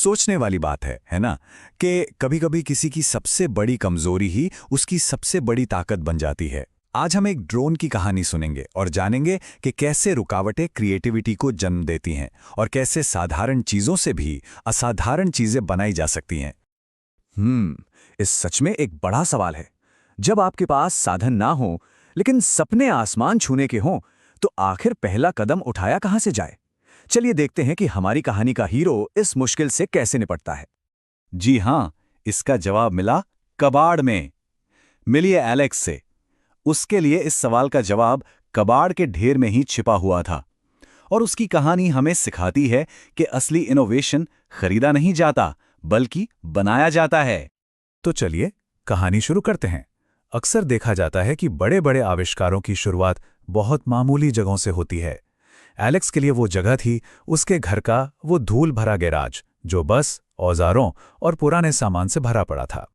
सोचने वाली बात है ना? कि कभी-कभी किसी की सबसे बड़ी कमजोरी ही उसकी सबसे बड़ी ताकत बन जाती है। आज हम एक ड्रोन की कहानी सुनेंगे और जानेंगे कि कैसे रुकावटें क्रिएटिविटी को जन्म देती हैं और कैसे साधारण चीजों से भी असाधारण चीजें बनाई जा सकती हैं। इस सच में एक बड़ा सवाल है। जब आपके पास साधन ना हो, लेकिन सपने आसमान छूने के हों, तो आखिर पहला कदम उठाया कहां से जाए? चलिए देखते हैं कि हमारी कहानी का हीरो इस मुश्किल से कैसे निपटता है। जी हाँ, इसका जवाब मिला कबाड़ में। मिलिए एलेक्स से। उसके लिए इस सवाल का जवाब कबाड़ के ढेर में ही छिपा हुआ था। और उसकी कहानी हमें सिखाती है कि असली इनोवेशन खरीदा नहीं जाता, बल्कि बनाया जाता है। तो चलिए कहानी शुरू करते हैं। अक्सर देखा जाता है कि बड़े-बड़े आविष्कारों की शुरुआत बहुत मामूली जगहों से होती है। एलेक्स के लिए वो जगह थी उसके घर का वो धूल भरा गैराज, जो बस औजारों और पुराने सामान से भरा पड़ा था।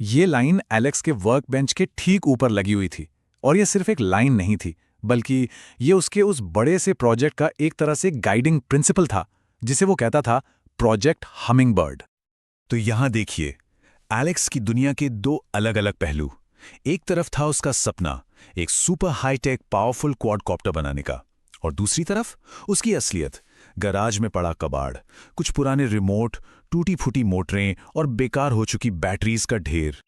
ये लाइन एलेक्स के वर्क बेंच के ठीक ऊपर लगी हुई थी। और ये सिर्फ एक लाइन नहीं थी, बल्कि ये उसके उस बड़े से प्रोजेक्ट का एक तरह से गाइडिंग प्रिंसिपल था, जिसे वो कहता था प्रोजेक्ट हमिंगबर्ड। तो यहां देखिए, एलेक्स की दुनिया के दो अलग अलग पहलू। एक तरफ था उसका सपना, एक सुपर हाईटेक पावरफुल क्वाडकॉप्टर बनाने का, और दूसरी तरफ उसकी असलियत, गराज में पड़ा कबाड़, कुछ पुराने रिमोट, टूटी फूटी मोटरें और बेकार हो चुकी बैटरीज का ढेर।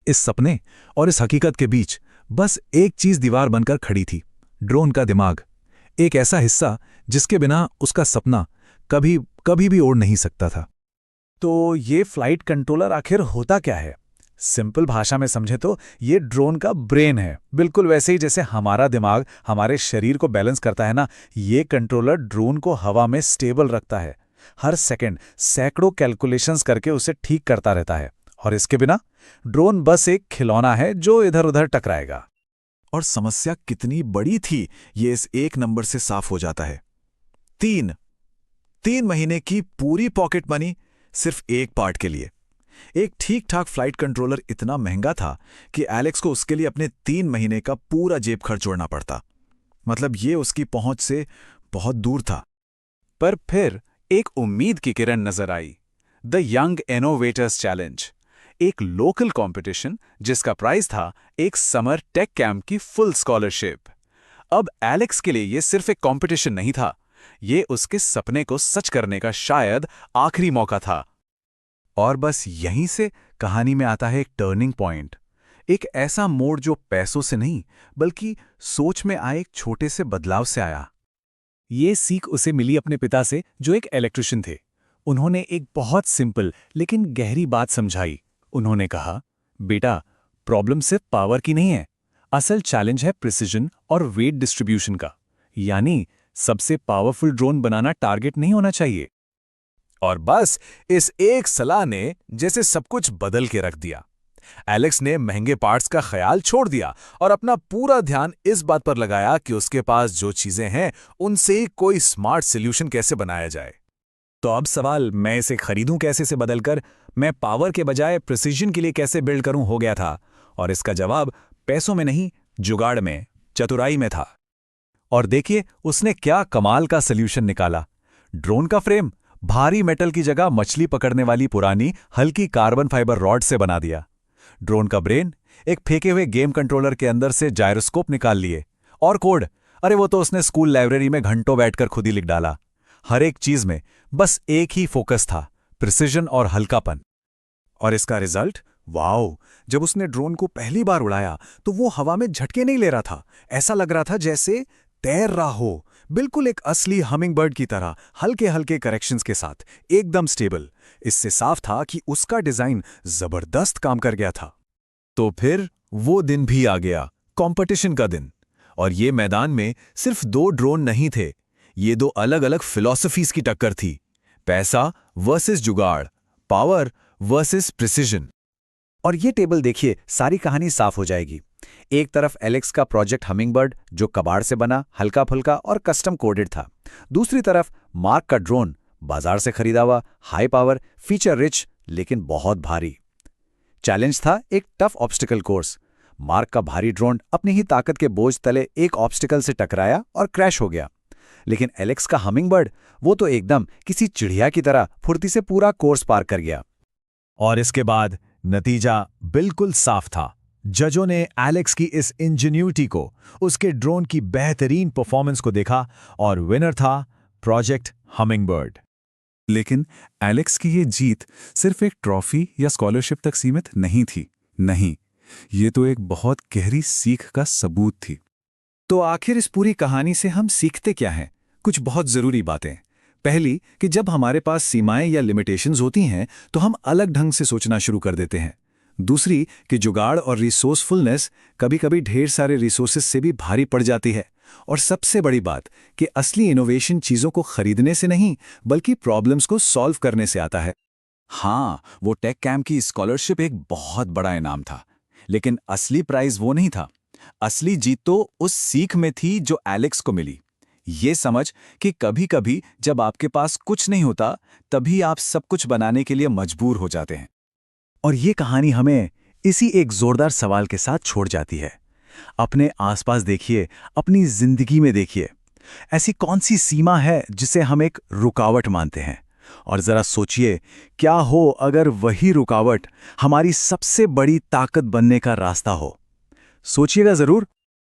इस सपने और इस हकीकत के बीच बस एक चीज दीवार बनकर खड़ी थी, ड्रोन का दिमाग। एक ऐसा हिस्सा जिसके बिना उसका सपना कभी भी उड़ नहीं सकता था। तो ये फ्लाइट कंट्रोलर आखिर होता क्या है? सिंपल भाषा में समझे तो ये ड्रोन का ब्रेन है। बिल्कुल वैसे ही जैसे हमारा दिमाग हमारे शरीर को बैलेंस करता है ना, ये कंट्रोलर ड्रोन को हवा में स्टेबल रखता है। हर सेकंड सैकड़ों कैलकुलेशंस करके उसे ठीक करता रहता है। और इसके बिना ड्रोन बस एक खिलौना है जो इधर उधर टकराएगा। और समस्या कितनी बड़ी थी, ये इस एक नंबर से साफ हो जाता है। 3 महीने की पूरी पॉकेट मनी सिर्फ एक पार्ट के लिए। एक ठीक ठाक फ्लाइट कंट्रोलर इतना महंगा था कि एलेक्स को उसके लिए अपने 3 महीने का पूरा जेब खर्च जोड़ना पड़ता। मतलब ये उसकी पहुंच से बहुत दूर था। पर फिर एक उम्मीद की किरण नजर आई। द यंग इनोवेटर्स चैलेंज, एक लोकल कंपटीशन जिसका प्राइस था एक समर टेक कैंप की फुल स्कॉलरशिप। अब एलेक्स के लिए यह सिर्फ एक कंपटीशन नहीं था, ये उसके सपने को सच करने का शायद आखिरी मौका था। और बस यहीं से कहानी में आता है एक टर्निंग पॉइंट, एक ऐसा मोड़ जो पैसों से नहीं बल्कि सोच में आए एक छोटे से बदलाव से आया। ये सीख उसे मिली अपने पिता से, जो एक इलेक्ट्रिशियन थे। उन्होंने एक बहुत सिंपल लेकिन गहरी बात समझाई। उन्होंने कहा, बेटा, प्रॉब्लम सिर्फ पावर की नहीं है, असल चैलेंज है प्रिसिजन और वेट डिस्ट्रीब्यूशन का। यानी सबसे पावरफुल ड्रोन बनाना टारगेट नहीं होना चाहिए। और बस इस एक सलाह ने जैसे सब कुछ बदल के रख दिया। एलेक्स ने महंगे पार्ट्स का ख्याल छोड़ दिया और अपना पूरा ध्यान इस बात पर लगाया कि उसके पास जो चीजें हैं उनसे कोई स्मार्ट सॉल्यूशन कैसे बनाया जाए। तो अब सवाल, मैं इसे खरीदूं कैसे से बदलकर मैं पावर के बजाय प्रिसिजन के लिए कैसे बिल्ड करूं, हो गया था। और इसका जवाब पैसों में नहीं, जुगाड़ में, चतुराई में था। और देखिए उसने क्या कमाल का सॉल्यूशन निकाला। ड्रोन का फ्रेम भारी मेटल की जगह मछली पकड़ने वाली पुरानी हल्की कार्बन फाइबर रॉड से बना दिया। ड्रोन का ब्रेन एक फेंके हुए गेम कंट्रोलर के अंदर से जायरोस्कोप निकाल लिए। और कोड, अरे वो तो उसने स्कूल लाइब्रेरी में घंटों बैठकर खुद ही लिख डाला। हर एक चीज में बस एक ही फोकस था, प्रिसिजन और हल्कापन। और इसका रिजल्ट, वाओ! जब उसने ड्रोन को पहली बार उड़ाया तो वो हवा में झटके नहीं ले रहा था। ऐसा लग रहा था जैसे तैर रहा हो, बिल्कुल एक असली हमिंगबर्ड की तरह, हल्के हल्के करेक्शंस के साथ, एकदम स्टेबल। इससे साफ था कि उसका डिजाइन जबरदस्त काम कर गया था। तो फिर वो दिन भी आ गया, कंपटीशन का दिन। और ये मैदान में सिर्फ 2 ड्रोन नहीं थे, ये 2 अलग अलग फिलॉसफीज की टक्कर थी। पैसा वर्सेस जुगाड़, पावर वर्सेस प्रिसिजन। और ये टेबल देखिए, सारी कहानी साफ हो जाएगी। एक तरफ एलेक्स का प्रोजेक्ट हमिंगबर्ड, जो कबाड़ से बना, हल्का फुल्का और कस्टम कोडेड था। दूसरी तरफ मार्क का ड्रोन, बाजार से खरीदा हुआ, हाई पावर, फीचर रिच, लेकिन बहुत भारी। चैलेंज था एक टफ ऑब्स्टिकल कोर्स। मार्क का भारी ड्रोन अपनी ही ताकत के बोझ तले एक ऑब्स्टिकल से टकराया और क्रैश हो गया। लेकिन एलेक्स का हमिंगबर्ड, वो तो एकदम किसी चिड़िया की तरह फुर्ती से पूरा कोर्स पार कर गया। और इसके बाद नतीजा बिल्कुल साफ था। जजों ने एलेक्स की इस इंजेन्यूटी को, उसके ड्रोन की बेहतरीन परफॉर्मेंस को देखा और विनर था प्रोजेक्ट हमिंगबर्ड। लेकिन एलेक्स की ये जीत सिर्फ एक ट्रॉफी या स्कॉलरशिप तक सीमित नहीं थी। नहीं, ये तो एक बहुत गहरी सीख का सबूत थी। तो आखिर इस पूरी कहानी से हम सीखते क्या हैं? कुछ बहुत जरूरी बातें। पहली, कि जब हमारे पास सीमाएं या लिमिटेशंस होती हैं तो हम अलग ढंग से सोचना शुरू कर देते हैं। दूसरी, कि जुगाड़ और रिसोर्सफुलनेस कभी-कभी ढेर सारे रिसोर्सेस से भी भारी पड़ जाती है। और सबसे बड़ी बात, कि असली इनोवेशन चीजों को खरीदने से नहीं बल्कि प्रॉब्लम्स को सॉल्व करने से आता है। हाँ, वो टेक कैम्प की स्कॉलरशिप एक बहुत बड़ा इनाम था, लेकिन असली प्राइज वो नहीं था। असली जीत तो उस सीख में थी जो एलेक्स को मिली। ये समझ कि कभी-कभी जब आपके पास कुछ नहीं होता, तभी आप सब कुछ बनाने के लिए मजबूर हो जाते हैं। और ये कहानी हमें इसी एक जोरदार सवाल के साथ छोड़ जाती है। अपने आसपास देखिए, अपनी जिंदगी में देखिए, ऐसी कौन सी सीमा है जिसे हम एक रुकावट मानते हैं? और जरा सोचिए, क्या हो अगर वही रुकावट हमारी सबसे बड़ी ताकत बनने का रास्ता हो? सोचिएगा जरूर।